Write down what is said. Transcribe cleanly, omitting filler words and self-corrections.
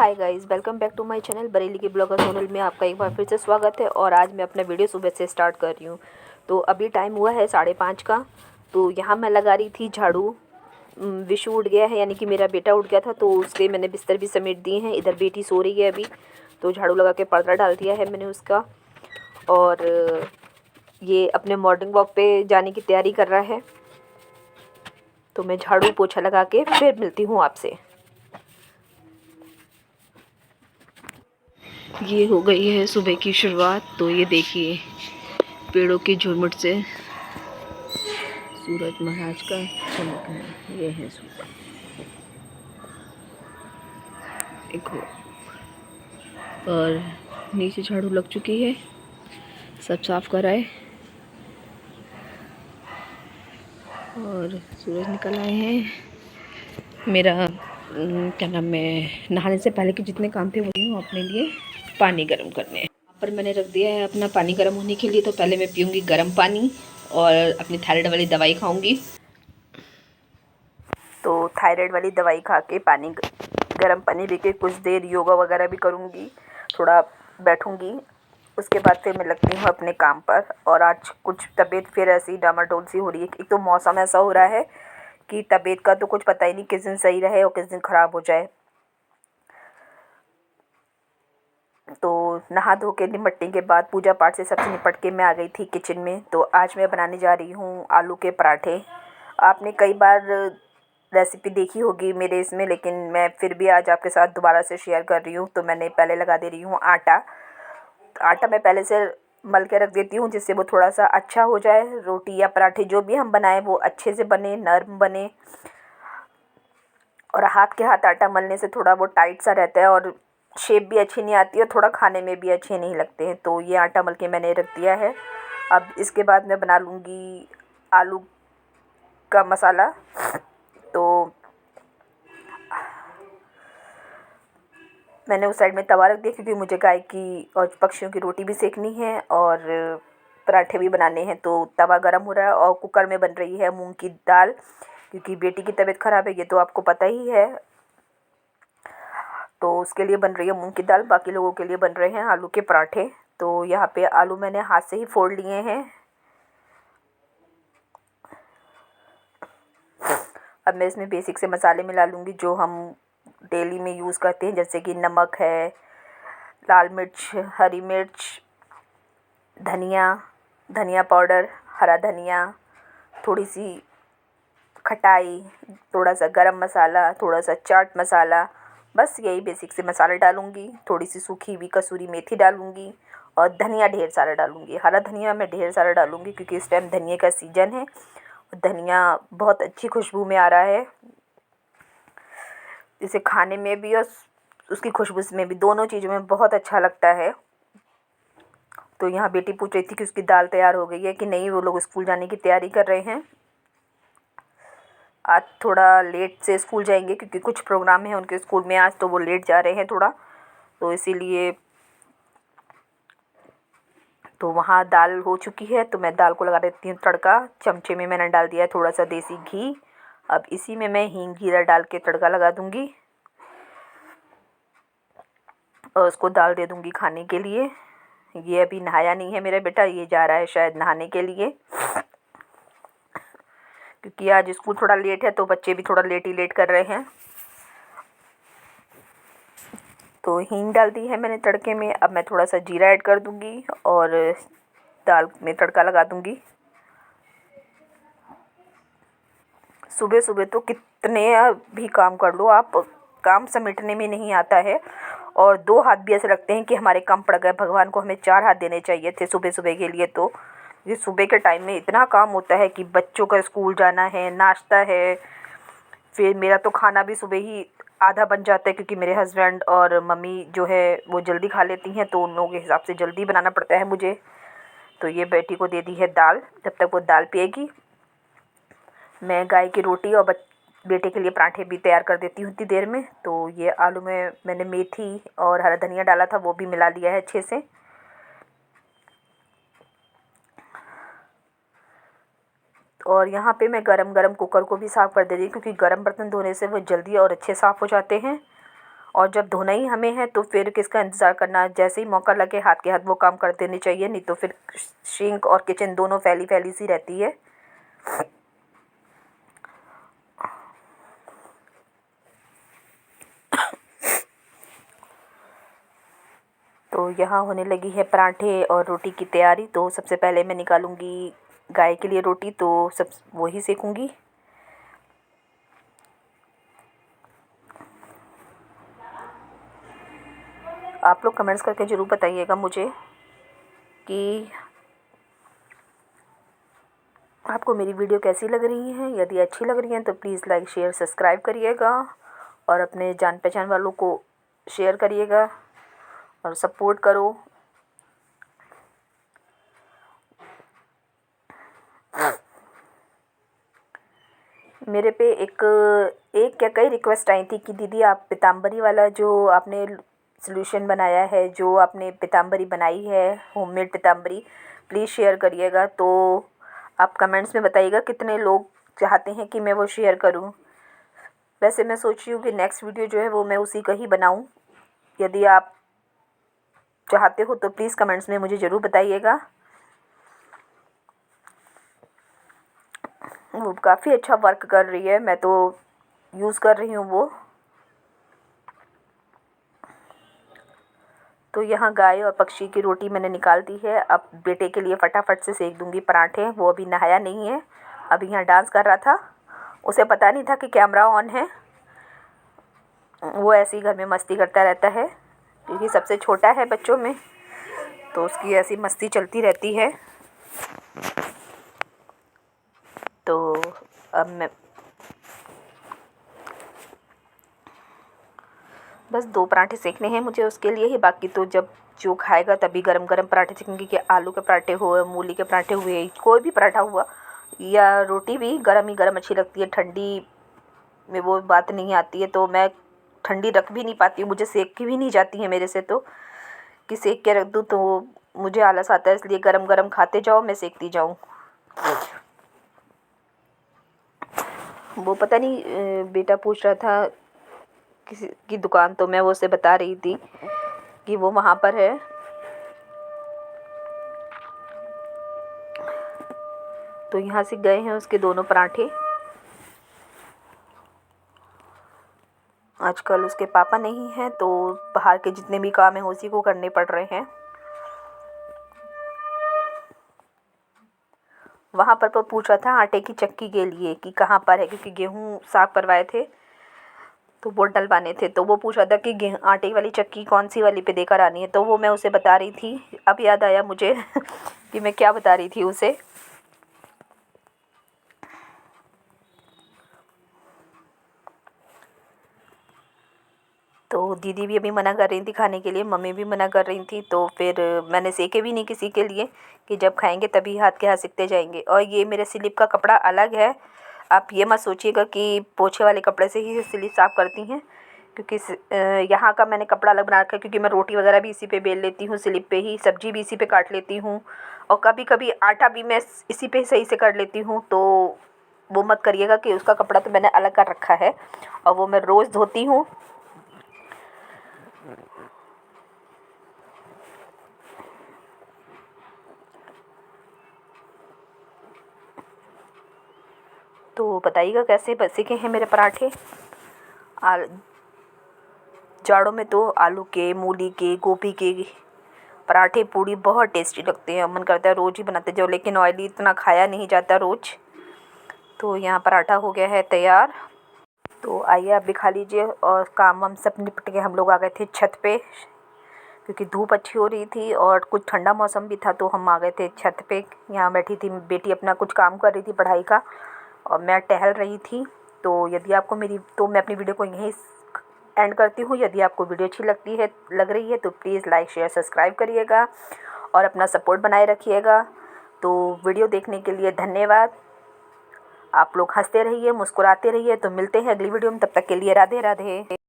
Hi guys, welcome back to my channel Bareilly की blogger Sonal में आपका एक बार फिर से स्वागत है। और आज मैं अपना वीडियो सुबह से स्टार्ट कर रही हूँ। तो अभी टाइम हुआ है 5:30 का। तो यहाँ मैं लगा रही थी झाड़ू। विशु उठ गया है, यानी कि मेरा बेटा उठ गया था, तो उसके मैंने बिस्तर भी समेट दिए हैं। इधर बेटी सो रही है अभी, तो झाड़ू लगा के पर्दा डाल दिया है मैंने उसका। और ये अपने मॉर्निंग वॉक पे जाने की तैयारी कर रहा है। तो मैं झाड़ू पोछा लगा के फिर मिलती हूँ आपसे। ये हो गई है सुबह की शुरुआत। तो ये देखिए, पेड़ों के झुरमुट से सूरज महाराज का चमक है। ये है सूरज, देखो। और नीचे झाड़ू लग चुकी है, सब साफ कराए और सूरज निकल आए हैं। मेरा क्या नाम है, नहाने से पहले के जितने काम थे वही हूँ अपने लिए पानी गर्म करने। यहाँ पर मैंने रख दिया है अपना पानी गर्म होने के लिए। तो पहले मैं पीऊँगी गर्म पानी और अपनी थायराइड वाली दवाई खाऊंगी। तो थायराइड वाली दवाई खा के गर्म पानी पी के कुछ देर योगा वगैरह भी करूँगी, थोड़ा बैठूँगी। उसके बाद फिर मैं लगती हूँ अपने काम पर। और आज कुछ तबीयत फिर ऐसी डामाडोल सी हो रही है। एक तो मौसम ऐसा हो रहा है कि तबीयत का तो कुछ पता ही नहीं, किस दिन सही रहे और किस दिन ख़राब हो जाए। तो नहा धो के निपटने के बाद पूजा पाठ से सबसे निपट के मैं आ गई थी किचन में। तो आज मैं बनाने जा रही हूँ आलू के पराठे। आपने कई बार रेसिपी देखी होगी मेरे इसमें, लेकिन मैं फिर भी आज आपके साथ दोबारा से शेयर कर रही हूँ। तो मैंने पहले लगा दे रही हूँ आटा। आटा मैं पहले से मल के रख देती हूँ, जिससे वो थोड़ा सा अच्छा हो जाए। रोटी या पराठे जो भी हम बनाएं वो अच्छे से बने, नरम बने। और हाथ के हाथ आटा मलने से थोड़ा वो टाइट सा रहता है और शेप भी अच्छी नहीं आती है, थोड़ा खाने में भी अच्छे नहीं लगते हैं। तो ये आटा मल के मैंने रख दिया है। अब इसके बाद मैं बना लूँगी आलू का मसाला। तो मैंने उस साइड में तवा रख दिया, क्योंकि मुझे गाय की और पक्षियों की रोटी भी सेकनी है और पराठे भी बनाने हैं। तो तवा गरम हो रहा है और कुकर में बन रही है मूंग की दाल, क्योंकि बेटी की तबीयत ख़राब है, ये तो आपको पता ही है। तो उसके लिए बन रही है मूंग की दाल, बाकी लोगों के लिए बन रहे हैं आलू के पराठे। तो यहाँ पे आलू मैंने हाथ से ही फोड़ लिए हैं। अब मैं इसमें बेसिक से मसाले मिला लूँगी जो हम डेली में यूज़ करते हैं, जैसे कि नमक है, लाल मिर्च, हरी मिर्च, धनिया पाउडर, हरा धनिया, थोड़ी सी खटाई, थोड़ा सा गरम मसाला, थोड़ा सा चाट मसाला। बस यही बेसिक से मसाले डालूँगी। थोड़ी सी सूखी हुई कसूरी मेथी डालूँगी और धनिया ढेर सारा डालूँगी। हरा धनिया मैं ढेर सारा डालूँगी, क्योंकि इस टाइम धनिया का सीज़न है। धनिया बहुत अच्छी खुशबू में आ रहा है, इसे खाने में भी और उसकी खुशबू में भी, दोनों चीज़ों में बहुत अच्छा लगता है। तो यहाँ बेटी पूछ रही थी कि उसकी दाल तैयार हो गई है कि नहीं। वो लोग स्कूल जाने की तैयारी कर रहे हैं। आज थोड़ा लेट से स्कूल जाएंगे, क्योंकि कुछ प्रोग्राम है उनके स्कूल में आज, तो वो लेट जा रहे हैं थोड़ा, तो इसीलिए। तो वहाँ दाल हो चुकी है, तो मैं दाल को लगा देती हूँ तड़का। चमचे में मैंने डाल दिया है थोड़ा सा देसी घी। अब इसी में मैं हींग जीरा डाल के तड़का लगा दूँगी और उसको दाल दे दूँगी खाने के लिए। ये अभी नहाया नहीं है मेरा बेटा, ये जा रहा है शायद नहाने के लिए, क्योंकि आज स्कूल थोड़ा लेट है, तो बच्चे भी थोड़ा लेट कर रहे हैं। तो हींग डाल दी है मैंने तड़के में। अब मैं थोड़ा सा जीरा ऐड कर दूँगी और दाल में तड़का लगा दूँगी। सुबह सुबह तो कितने भी काम कर लो आप, काम समेटने में नहीं आता है। और 2 हाथ भी ऐसे लगते हैं कि हमारे कम पड़ गए। भगवान को हमें 4 हाथ देने चाहिए थे सुबह सुबह के लिए। तो ये सुबह के टाइम में इतना काम होता है कि बच्चों का स्कूल जाना है, नाश्ता है, फिर मेरा तो खाना भी सुबह ही आधा बन जाता है, क्योंकि मेरे हस्बैंड और मम्मी जो है वो जल्दी खा लेती हैं, तो उन लोगों के हिसाब से जल्दी बनाना पड़ता है मुझे। तो ये बेटी को दे दी है दाल, जब तक वो दाल पिएगी मैं गाय की रोटी और बेटे के लिए पराठे भी तैयार कर देती हूँ इतनी देर में। तो ये आलू में मैंने मेथी और हरा धनिया डाला था, वो भी मिला लिया है अच्छे से। और यहाँ पे मैं गरम गरम कुकर को भी साफ़ कर दे रही हूँ, क्योंकि गरम बर्तन धोने से वो जल्दी और अच्छे साफ़ हो जाते हैं। और जब धोना ही हमें है तो फिर किसका इंतज़ार करना। जैसे ही मौका लगे हाथ के हाथ वो काम कर देने चाहिए, नहीं तो फिर सिंक और किचन दोनों फैली फैली सी रहती है। तो यहाँ होने लगी है पराठे और रोटी की तैयारी। तो सबसे पहले मैं निकालूंगी गाय के लिए रोटी, तो सब वही सेकूंगी। आप लोग कमेंट्स करके ज़रूर बताइएगा मुझे कि आपको मेरी वीडियो कैसी लग रही है। यदि अच्छी लग रही है तो प्लीज़ लाइक शेयर सब्सक्राइब करिएगा और अपने जान पहचान वालों को शेयर करिएगा और सपोर्ट करो। मेरे पे एक क्या कई रिक्वेस्ट आई थी कि दीदी आप पीताम्बरी वाला जो आपने सॉल्यूशन बनाया है, जो आपने पीताम्बरी बनाई है होममेड पीताम्बरी, प्लीज़ शेयर करिएगा। तो आप कमेंट्स में बताइएगा कितने लोग चाहते हैं कि मैं वो शेयर करूं। वैसे मैं सोच रही हूँ कि नेक्स्ट वीडियो जो है वो मैं उसी का ही बनाऊं। यदि आप चाहते हो तो प्लीज़ कमेंट्स में मुझे ज़रूर बताइएगा। वो काफ़ी अच्छा वर्क कर रही है, मैं तो यूज़ कर रही हूँ वो। तो यहाँ गाय और पक्षी की रोटी मैंने निकाल दी है। अब बेटे के लिए फटाफट से सेक दूंगी पराठे। वो अभी नहाया नहीं है, अभी यहाँ डांस कर रहा था। उसे पता नहीं था कि कैमरा ऑन है। वो ऐसे ही घर में मस्ती करता रहता है क्योंकि सबसे छोटा है बच्चों में, तो उसकी ऐसी मस्ती चलती रहती है। तो अब मैं बस 2 पराठे सेकने हैं मुझे उसके लिए ही, बाकी तो जब जो खाएगा तभी गरम गरम पराठे सेकूँगी। कि आलू के पराठे हुए, मूली के पराठे हुए, कोई भी पराठा हुआ या रोटी भी गरम ही गरम अच्छी लगती है। ठंडी में वो बात नहीं आती है, तो मैं ठंडी रख भी नहीं पाती हूँ। मुझे सेक की भी नहीं जाती है मेरे से, तो कि सेक के रख दूँ तो मुझे आलस आता है। इसलिए गरम गरम खाते जाओ, मैं सेकती जाऊँ। वो पता नहीं बेटा पूछ रहा था किसी की दुकान, तो मैं वो उसे बता रही थी कि वो वहाँ पर है। तो यहाँ से गए हैं उसके दोनों पराठे। आजकल उसके पापा नहीं हैं, तो बाहर के जितने भी काम हैं उसी को करने पड़ रहे हैं। वहाँ पर वो पूछ रहा था आटे की चक्की के लिए कि कहाँ पर है, क्योंकि गेहूँ साफ करवाए थे तो वो डलवाने थे। तो वो पूछ रहा था कि गेहूँ आटे वाली चक्की कौन सी वाली पे देकर आनी है, तो वो मैं उसे बता रही थी। अब याद आया मुझे कि मैं क्या बता रही थी उसे। तो दीदी भी अभी मना कर रही थी खाने के लिए, मम्मी भी मना कर रही थी। तो फिर मैंने सेके भी नहीं किसी के लिए कि जब खाएंगे तभी हाथ के हाथ सेकते जाएंगे। और ये मेरे स्लिप का कपड़ा अलग है। आप ये मत सोचिएगा कि पोछे वाले कपड़े से ही स्लिप साफ़ करती हैं, क्योंकि यहाँ का मैंने कपड़ा अलग बना रखा है। क्योंकि मैं रोटी वगैरह भी इसी पे बेल लेती हूँ, स्लिप पे ही। सब्जी भी इसी पे काट लेती हूँ और कभी कभी आटा भी मैं इसी पे सही से कर लेती हूँ। तो वो मत करिएगा कि उसका कपड़ा तो मैंने अलग कर रखा है और वो मैं रोज़ धोती हूँ। तो बताइएगा कैसे सीखे हैं मेरे पराठे। जाड़ों में तो आलू के, मूली के, गोभी के पराठे पूड़ी बहुत टेस्टी लगते हैं। मन करता है रोज़ ही बनाते जाओ, लेकिन ऑयली इतना खाया नहीं जाता रोज़। तो यहाँ पराठा हो गया है तैयार। तो आइए आप भी खा लीजिए। और काम वाम सब निपट के हम लोग आ गए थे छत पे, क्योंकि धूप अच्छी हो रही थी और कुछ ठंडा मौसम भी था। तो हम आ गए थे छत पे। यहाँ बैठी थी बेटी, अपना कुछ काम कर रही थी पढ़ाई का, और मैं टहल रही थी। तो यदि आपको मैं अपनी वीडियो को यहीं एंड करती हूँ। यदि आपको वीडियो अच्छी लग रही है तो प्लीज़ लाइक शेयर सब्सक्राइब करिएगा और अपना सपोर्ट बनाए रखिएगा। तो वीडियो देखने के लिए धन्यवाद। आप लोग हंसते रहिए, मुस्कुराते रहिए। तो मिलते हैं अगली वीडियो में, तब तक के लिए राधे राधे।